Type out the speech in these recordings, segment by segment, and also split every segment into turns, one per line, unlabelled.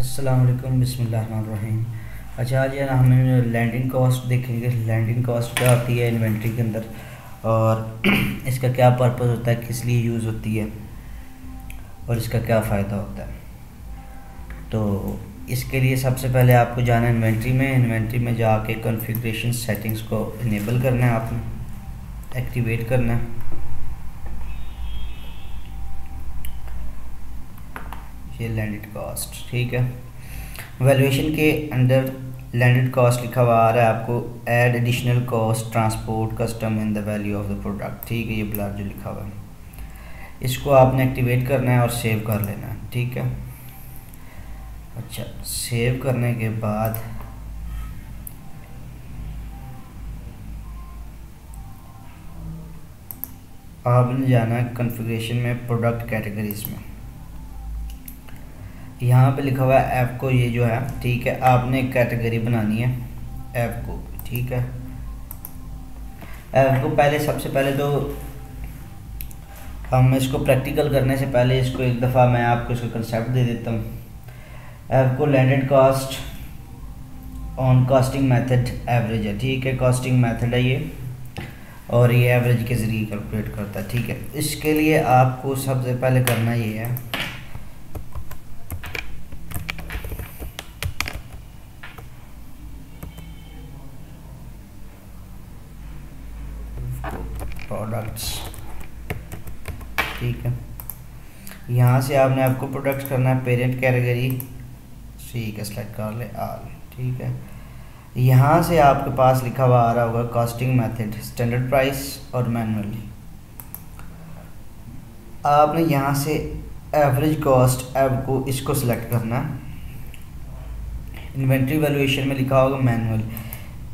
अस्सलाम वालेकुम बिस्मिल्लाहिर्रहमानिर्रहीम। अच्छा, आज यार हम लैंडिंग कॉस्ट देखेंगे। लैंडिंग कॉस्ट क्या होती है इन्वेंट्री के अंदर, और इसका क्या पर्पस होता है, किस लिए यूज़ होती है और इसका क्या फ़ायदा होता है। तो इसके लिए सबसे पहले आपको जाना है इन्वेंट्री में जाके कॉन्फ़िगरेशन सेटिंग्स को इनेबल करना है, आपने एक्टिवेट करना है। ये लैंडेड कॉस्ट, ठीक है। वैल्यूएशन के अंदर लैंडेड कॉस्ट लिखा हुआ आ रहा है आपको, add additional cost transport custom in the value of the product, ठीक है। ये ब्लॉक जो लिखा हुआ है इसको आपने एक्टिवेट करना है और सेव कर लेना है, ठीक है। अच्छा, सेव करने के बाद आपने जाना है कॉन्फ़िगरेशन में, प्रोडक्ट कैटेगरीज में। यहाँ पे लिखा हुआ है ऐप को, ये जो है, ठीक है। आपने एक कैटेगरी बनानी है ऐप को, ठीक है। ऐप को पहले सबसे पहले तो हम इसको प्रैक्टिकल करने से पहले इसको एक दफ़ा मैं आपको इसका कंसेप्ट दे देता हूँ। ऐप को landed cost on costing method average है, ठीक है। कॉस्टिंग मेथड है ये, और ये एवरेज के ज़रिए कैलकुलेट करता है, ठीक है। इसके लिए आपको सबसे पहले करना ये है, प्रोडक्ट्स, ठीक है। यहाँ से आपने आपको प्रोडक्ट्स करना है, पेरेंट कैटेगरी, ठीक है, सेलेक्ट कर ले ऑल, ठीक है। यहाँ से आपके पास लिखा हुआ आ रहा होगा कॉस्टिंग मेथड, स्टैंडर्ड प्राइस और मैनुअली। आपने यहाँ से एवरेज कॉस्ट ऐप को इसको सिलेक्ट करना है। इन्वेंट्री वैल्यूएशन में लिखा होगा मैनुअल,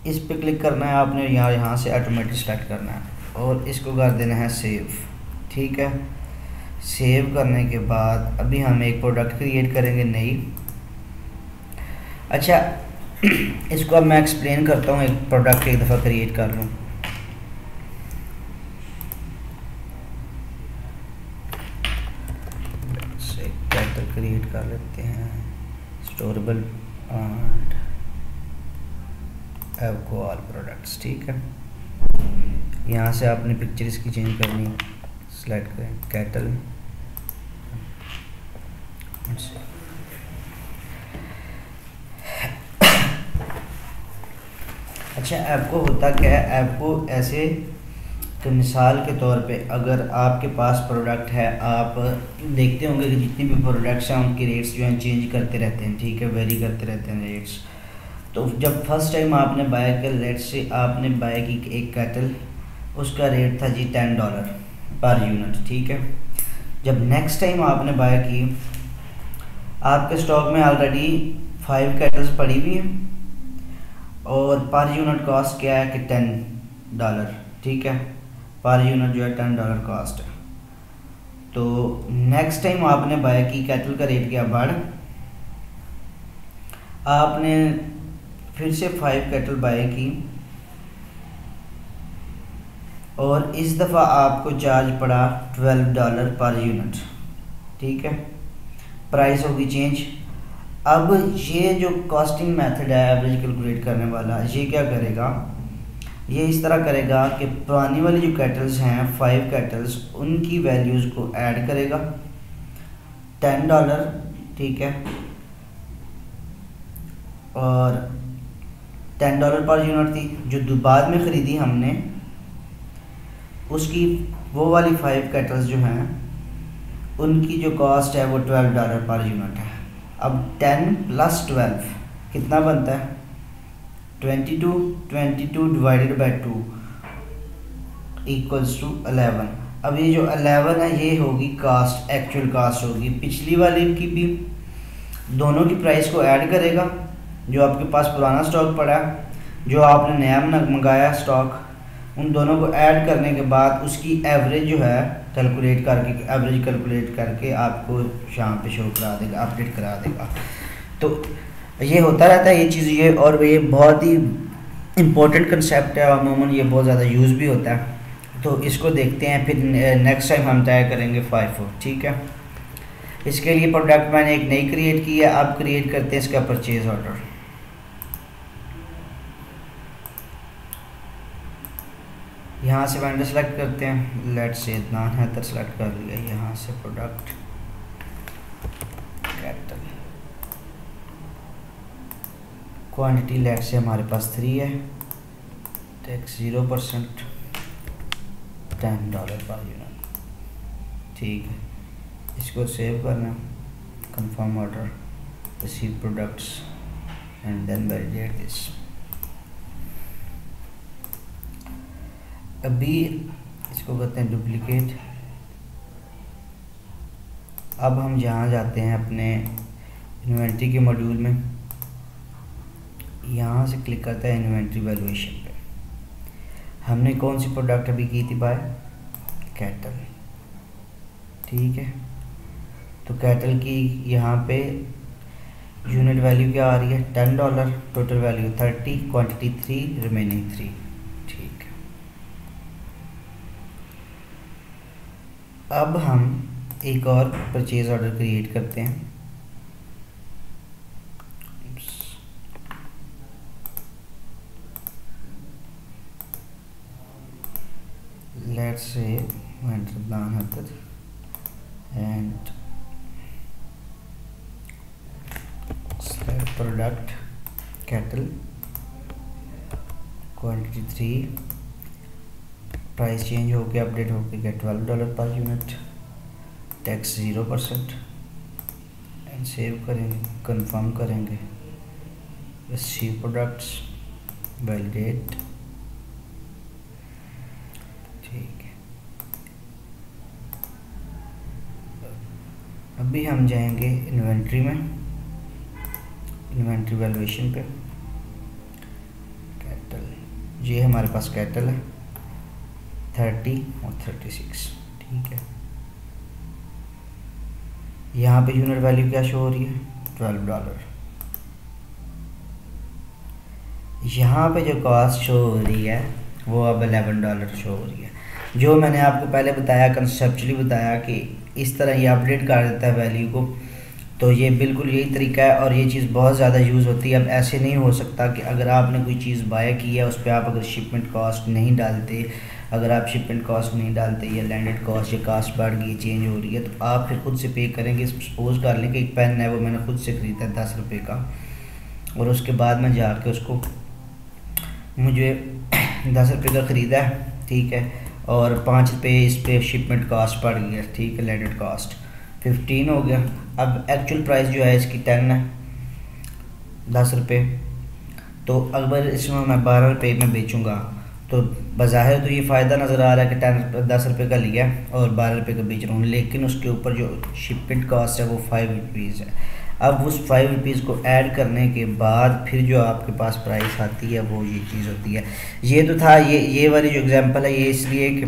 इस पे क्लिक करना है आपने। यहाँ से ऑटोमेटिक सेलेक्ट करना है और इसको कर देना है सेव, ठीक है। सेव करने के बाद अभी हम एक प्रोडक्ट क्रिएट करेंगे नई। अच्छा, इसको अब मैं एक्सप्लेन करता हूँ, एक प्रोडक्ट एक दफ़ा क्रिएट कर लूँ। कैरेक्टर क्रिएट कर लेते हैं, स्टोरेबल एंड एवको ऑल प्रोडक्ट्स, ठीक है। यहाँ से आपने पिक्चर इसकी चेंज करनी है, सेलेक्ट करें कैटल। अच्छा, ऐप को होता क्या है, ऐप को ऐसे कि मिसाल के तौर पे अगर आपके पास प्रोडक्ट है, आप देखते होंगे कि जितनी भी प्रोडक्ट्स हैं उनके रेट्स जो हैं चेंज करते रहते हैं, ठीक है, वेरी करते रहते हैं रेट्स। तो जब फर्स्ट टाइम आपने बाय किया, लेट से आपने बाय की एक कैटल, उसका रेट था जी $10 पर यूनिट, ठीक है। जब नेक्स्ट टाइम आपने बाय की, आपके स्टॉक में ऑलरेडी 5 कैटल्स पड़ी हुई हैं और पर यूनिट कॉस्ट क्या है कि $10, ठीक है। पर यूनिट जो है $10 कॉस्ट है। तो नेक्स्ट टाइम आपने बाय की, कैटल का रेट क्या बढ़, आपने फिर से 5 कैटल बाय की और इस दफ़ा आपको चार्ज पड़ा $12 पर यूनिट, ठीक है। प्राइस होगी चेंज। अब ये जो कॉस्टिंग मेथड है एवरेज कैलकुलेट करने वाला, ये क्या करेगा, ये इस तरह करेगा कि पुरानी वाली जो कैटल्स हैं 5 कैटल्स, उनकी वैल्यूज़ को ऐड करेगा, $10, ठीक है, और $10 पर यूनिट थी। जो बाद में ख़रीदी हमने, उसकी वो वाली 5 कैटल्स जो हैं उनकी जो कॉस्ट है वो $12 पर यूनिट है। अब 10 + 12 कितना बनता है, 22 डिवाइडेड बाय 2 इक्वल्स टू 11। अब ये जो 11 है ये होगी कास्ट, एक्चुअल कास्ट होगी। पिछली वाली की भी दोनों की प्राइस को ऐड करेगा, जो आपके पास पुराना स्टॉक पड़ा है, जो आपने नया मंगाया स्टॉक, उन दोनों को ऐड करने के बाद उसकी एवरेज जो है कैलकुलेट करके, एवरेज कैलकुलेट करके आपको यहाँ पे शो करा देगा, अपडेट करा देगा। तो ये होता रहता है ये चीज़, ये और ये बहुत ही इम्पोर्टेंट कंसेप्ट है, अमूमन ये बहुत ज़्यादा यूज़ भी होता है। तो इसको देखते हैं, फिर नेक्स्ट टाइम हम ट्राई करेंगे 5 4, ठीक है। इसके लिए प्रोडक्ट मैंने एक नई क्रिएट की है। अब क्रिएट करते हैं इसका परचेज ऑर्डर। यहाँ से वेंडर सेलेक्ट करते हैं, लेट्स से इतना हैदर सेलेक्ट कर लिया। यहाँ से प्रोडक्ट कैटल, क्वांटिटी लेट से हमारे पास 3 है, टैक्स 0%, $10 पर यूनिट। ठीक है, इसको सेव करना, confirm order, receive products and then validate this. अभी इसको करते हैं डुप्लीकेट। अब हम जहाँ जाते हैं अपने इन्वेंट्री के मॉड्यूल में, यहाँ से क्लिक करते हैं इन्वेंट्री वैल्यूएशन पे। हमने कौन सी प्रोडक्ट अभी की थी, बाय कैटल। ठीक है, तो कैटल की यहाँ पे यूनिट वैल्यू क्या आ रही है, $10, टोटल वैल्यू 30, क्वांटिटी 3, रिमेनिंग 3। ठीक है, अब हम एक और परचेज ऑर्डर क्रिएट करते हैं। Let's say and product cattle, quantity 3, price change होके अपडेट होके गया $12 per unit, tax 0% and save करेंगे, कंफर्म करेंगे, रिसीव प्रोडक्ट्स, वैलिडेट। ठीक है, अभी हम जाएंगे इन्वेंट्री में, इन्वेंट्री वैल्यूएशन पे। कैटल, ये हमारे पास कैटल है 30 और 36। ठीक है, यहाँ पे यूनिट वैल्यू क्या शो हो रही है, $12। यहाँ पे जो कॉस्ट शो हो रही है वो अब $11 शो हो रही है। जो मैंने आपको पहले बताया, कंसेप्चुअली बताया कि इस तरह ये अपडेट कर देता है वैल्यू को, तो ये बिल्कुल यही तरीका है और ये चीज़ बहुत ज़्यादा यूज़ होती है। अब ऐसे नहीं हो सकता कि अगर आपने कोई चीज़ बाय की है उस पर आप अगर शिपमेंट कॉस्ट नहीं डालते, अगर आप शिपमेंट कॉस्ट नहीं डालते या लैंडेड कॉस्ट या कास्ट बढ़ गई चेंज हो रही है, तो आप फिर खुद से पे करेंगे। सपोज कर लें कि एक पेन है वो मैंने खुद से ख़रीदा है ₹10 का, और उसके बाद मैं जाके उसको, मुझे ₹10 का ख़रीदा है, ठीक है, और ₹5 इस पर शिपमेंट कॉस्ट पड़ गई है। ठीक है, लैंडेड कॉस्ट 15 हो गया। अब एक्चुअल प्राइस जो है इसकी 10 है, ₹10। तो अगर इसमें मैं ₹12 में बेचूंगा तो बज़ाहिर तो ये फ़ायदा नज़र आ रहा है कि ₹10 का लिया और ₹12 का बेच रहा हूँ, लेकिन उसके ऊपर जो शिपमेंट कॉस्ट है वो ₹5 है। अब उस ₹5 को ऐड करने के बाद फिर जो आपके पास प्राइस आती है वो ये चीज़ होती है। ये तो था, ये वाली जो एग्जांपल है ये इसलिए कि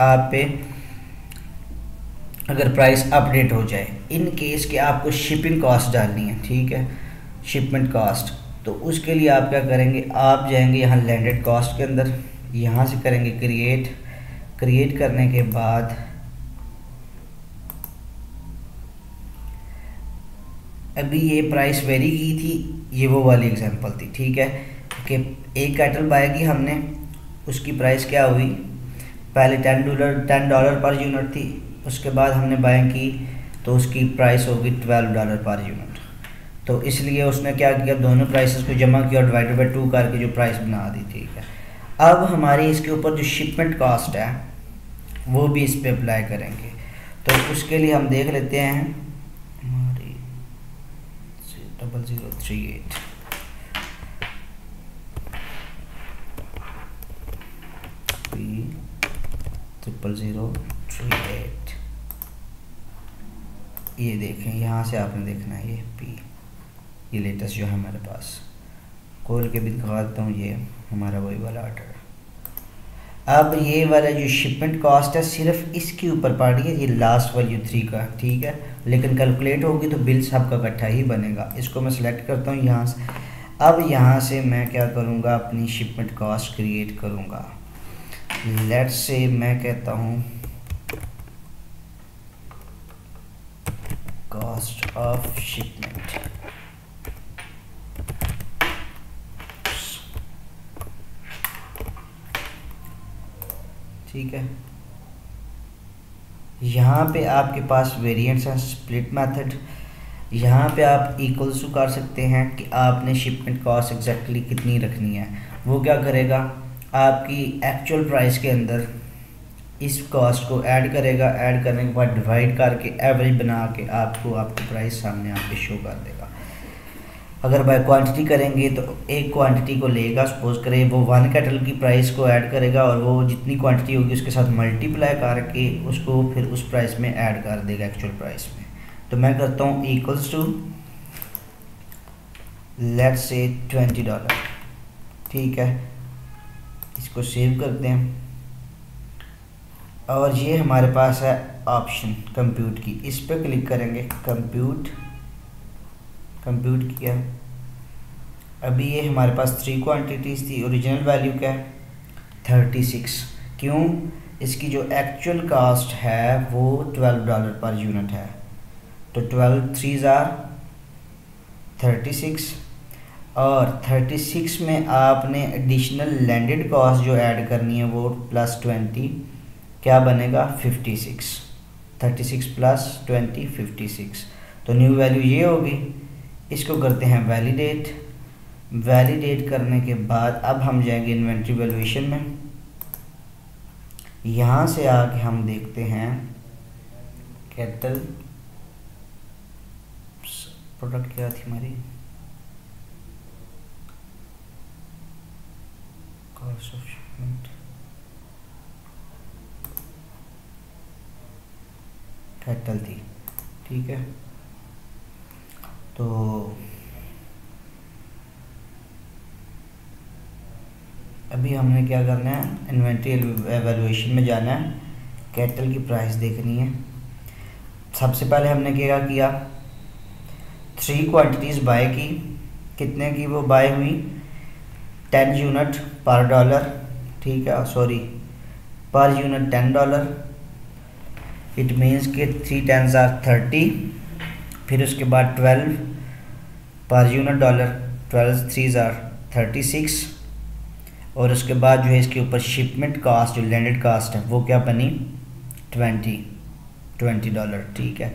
आप पे अगर प्राइस अपडेट हो जाए, इन केस के आपको शिपिंग कॉस्ट डालनी है, ठीक है, शिपमेंट कॉस्ट, तो उसके लिए आप क्या करेंगे, आप जाएंगे यहाँ लैंडेड कॉस्ट के अंदर, यहाँ से करेंगे क्रिएट करने के बाद अभी ये प्राइस वेरी की थी, ये वो वाली एग्जांपल थी। ठीक है, कि एक कैटल बाय की हमने, उसकी प्राइस क्या हुई, पहले $10 पर यूनिट थी, उसके बाद हमने बाय की तो उसकी प्राइस होगी $12 पर यूनिट। तो इसलिए उसने क्या किया, दोनों प्राइसेस को जमा किया और डिवाइडेड बाय 2 करके जो प्राइस बना दी। ठीक है, अब हमारी इसके ऊपर जो शिपमेंट कॉस्ट है वो भी इस पे अप्लाई करेंगे। तो उसके लिए हम देख लेते हैं हमारी 0038 P0038, ये देखें, यहाँ से आपने देखना है ये P, ये लेटेस्ट जो है हमारे पास, खोल के भी दिखा देता हूँ, ये हमारा वही वाला ऑर्डर है। अब ये वाला जो शिपमेंट कॉस्ट है सिर्फ इसके ऊपर पड़ रही है, ये लास्ट वैल्यू 3 का, ठीक है, लेकिन कैलकुलेट होगी तो बिल सबका इकट्ठा ही बनेगा। इसको मैं सिलेक्ट करता हूँ यहाँ से। अब यहाँ से मैं क्या करूँगा, अपनी शिपमेंट कॉस्ट क्रिएट करूँगा। लेट्स से मैं कहता हूँ कॉस्ट ऑफ शिपमेंट। ठीक है, यहाँ पे आपके पास वेरिएंट्स हैं, स्प्लिट मेथड। यहाँ पे आप इक्वल्स टू कर सकते हैं कि आपने शिपमेंट कॉस्ट एग्जैक्टली कितनी रखनी है। वो क्या करेगा, आपकी एक्चुअल प्राइस के अंदर इस कॉस्ट को ऐड करेगा, ऐड करने के बाद डिवाइड करके एवरेज बना के आपको आपकी प्राइस सामने आपके शो कर देगा। अगर बाय क्वांटिटी करेंगे तो एक क्वांटिटी को लेगा, सपोज करें वो 1 कैटल की प्राइस को ऐड करेगा और वो जितनी क्वांटिटी होगी उसके साथ मल्टीप्लाई करके उसको फिर उस प्राइस में ऐड कर देगा एक्चुअल प्राइस में। तो मैं करता हूँ इक्वल्स टू लेट्स से $20। ठीक है, इसको सेव करते हैं और ये हमारे पास है ऑप्शन कंप्यूट की, इस पर क्लिक करेंगे, कंप्यूट किया। अभी ये हमारे पास 3 क्वांटिटीज़ थी, ओरिजिनल वैल्यू क्या है 36। क्यों, इसकी जो एक्चुअल कास्ट है वो $12 पर यूनिट है। तो 12 3s are 36 और 36 में आपने एडिशनल लैंडेड कॉस्ट जो ऐड करनी है वो +20 क्या बनेगा 56। 36 + 20 56। तो न्यू वैल्यू ये होगी। इसको करते हैं वैलिडेट करने के बाद अब हम जाएंगे इन्वेंट्री वैल्यूएशन में। यहाँ से आके हम देखते हैं कैटल प्रोडक्ट क्या थी हमारी, कॉस्ट ऑफ शिपमेंट कैटल थी। ठीक है, तो अभी हमने क्या करना है, इन्वेंट्री एवैल्यूएशन में जाना है, कैटल की प्राइस देखनी है। सबसे पहले हमने क्या किया, 3 क्वांटिटीज़ बाय की। कितने की वो बाय हुई, 10 यूनिट पर डॉलर। ठीक है, sorry per unit $10। It means कि 3 10s are 30। फिर उसके बाद 12 पर यूनिट $, 12 3s are 36। और उसके बाद जो है इसके ऊपर शिपमेंट कास्ट जो लैंडेड कास्ट है वो क्या बनी $20। ठीक है,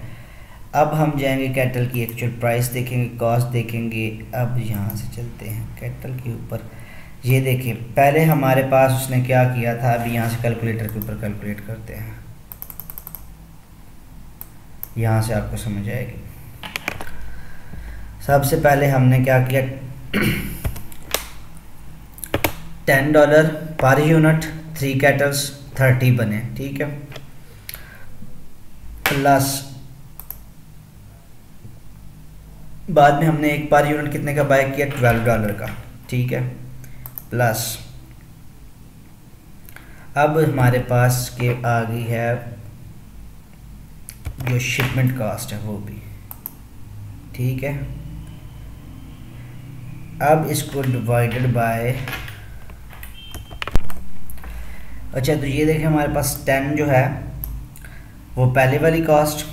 अब हम जाएंगे कैटल की एक्चुअल प्राइस देखेंगे, कॉस्ट देखेंगे। अब यहाँ से चलते हैं कैटल के ऊपर। ये देखिए, पहले हमारे पास उसने क्या किया था, अभी यहाँ से कैलकुलेटर के ऊपर कैलकुलेट करते हैं, यहाँ से आपको समझ आएगी। सबसे पहले हमने क्या किया, $10 पर यूनिट, 3 कैटल्स 30 बने। ठीक है, प्लस बाद में हमने एक पर यूनिट कितने का बाय किया, $12 का। ठीक है, प्लस अब हमारे पास के आ गई है जो शिपमेंट कास्ट है वो भी। ठीक है, अब इसको डिवाइडेड बाय, अच्छा तो ये देखें हमारे पास 10 जो है वो पहले वाली कॉस्ट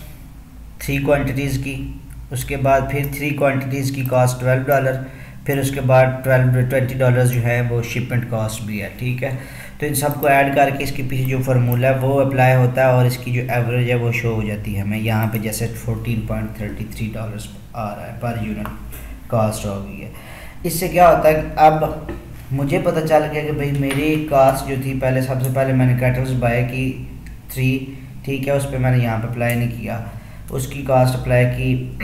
3 क्वांटिटीज़ की, उसके बाद फिर 3 क्वांटिटीज़ की कॉस्ट $12, फिर उसके बाद $20 जो है वो शिपमेंट कॉस्ट भी है। ठीक है, तो इन सबको ऐड करके इसके पीछे जो फार्मूला है वो अप्लाई होता है और इसकी जो एवरेज है वो शो हो जाती है हमें। यहाँ पे जैसे $14.33 आ रहा है पर यूनिट कॉस्ट हो गई है। इससे क्या होता है, अब मुझे पता चल गया कि भाई मेरी कास्ट जो थी, पहले सबसे पहले मैंने कैटल्स बाय की 3। ठीक है, उस पर मैंने यहाँ पे अप्लाई नहीं किया, उसकी कास्ट अप्लाई की,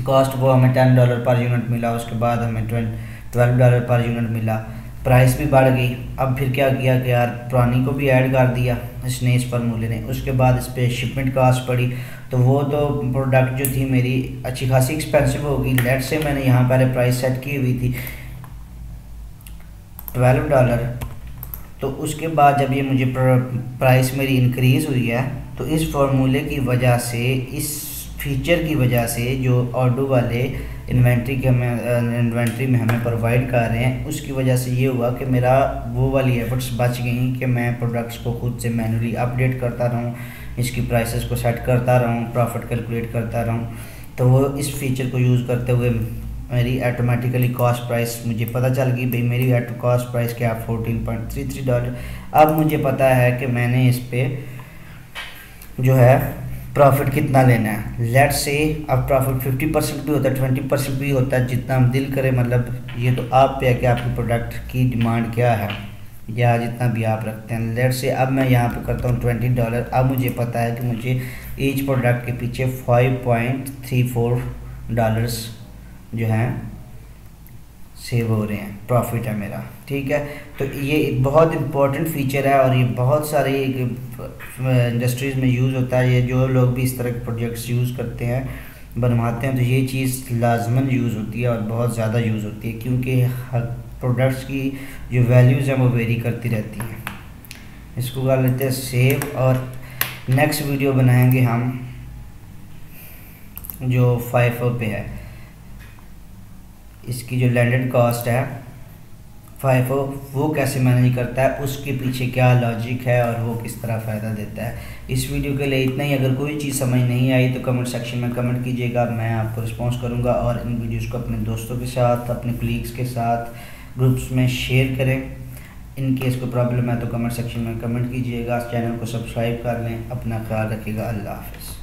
कॉस्ट वो हमें $10 पर यूनिट मिला, उसके बाद हमें $12 पर यूनिट मिला, प्राइस भी बढ़ गई। अब फिर क्या किया कि यार पुरानी को भी ऐड कर दिया इसने, इस फार्मूले ने। उसके बाद इस पर शिपमेंट कास्ट पड़ी, तो वो तो प्रोडक्ट जो थी मेरी अच्छी खासी एक्सपेंसिव होगी। लेट से मैंने यहाँ पहले प्राइस सेट की हुई थी $12, तो उसके बाद जब ये मुझे प्राइस मेरी इंक्रीज़ हुई है, तो इस फार्मूले की वजह से, इस फीचर की वजह से जो ऑर्डो वाले इन्वेंट्री में हमें प्रोवाइड कर रहे हैं, उसकी वजह से ये हुआ कि मेरा वो वाली एफर्ट्स बच गई कि मैं प्रोडक्ट्स को खुद से मैनुअली अपडेट करता रहूँ इसकी प्राइसेस को सेट करता रहूँ, प्रॉफिट कैलकुलेट करता रहूँ। तो वो इस फीचर को यूज़ करते हुए मेरी ऑटोमेटिकली कॉस्ट प्राइस मुझे पता चल गई, भाई मेरी कॉस्ट प्राइस क्या है, $14.33। अब मुझे पता है कि मैंने इस पर जो है प्रॉफिट कितना लेना है। लेट्स से अब प्रॉफिट 50% भी होता है, 20% भी होता है, जितना हम दिल करे। मतलब ये तो आप पे है कि आपके प्रोडक्ट की डिमांड क्या है या जितना भी आप रखते हैं। लेट्स से अब मैं यहाँ पे करता हूँ $20। अब मुझे पता है कि मुझे ईच प्रोडक्ट के पीछे $5.34 जो हैं सेव हो रहे हैं, प्रॉफिट है मेरा। ठीक है, तो ये बहुत इम्पोर्टेंट फीचर है और ये बहुत सारे इंडस्ट्रीज़ में यूज़ होता है। ये जो लोग भी इस तरह के प्रोजेक्ट्स यूज़ करते हैं, बनवाते हैं, तो ये चीज़ लाजमन यूज़ होती है और बहुत ज़्यादा यूज़ होती है, क्योंकि हर प्रोडक्ट्स की जो वैल्यूज़ हैं वो वेरी करती रहती हैं। इसको कर लेते हैं सेव, और नेक्स्ट वीडियो बनाएंगे हम जो FIFO पे है, इसकी जो लैंडेड कॉस्ट है FIFO वो कैसे मैनेज करता है, उसके पीछे क्या लॉजिक है और वो किस तरह फ़ायदा देता है। इस वीडियो के लिए इतना ही। अगर कोई चीज़ समझ नहीं आई तो कमेंट सेक्शन में कमेंट कीजिएगा, मैं आपको रिस्पॉन्स करूंगा। और इन वीडियोज़ को अपने दोस्तों के साथ, अपने कलीग्स के साथ ग्रुप्स में शेयर करें। इन केस कोई प्रॉब्लम है तो कमेंट सेक्शन में कमेंट कीजिएगा। चैनल को सब्सक्राइब कर लें। अपना ख्याल रखिएगा। अल्लाह हाफ़िज़।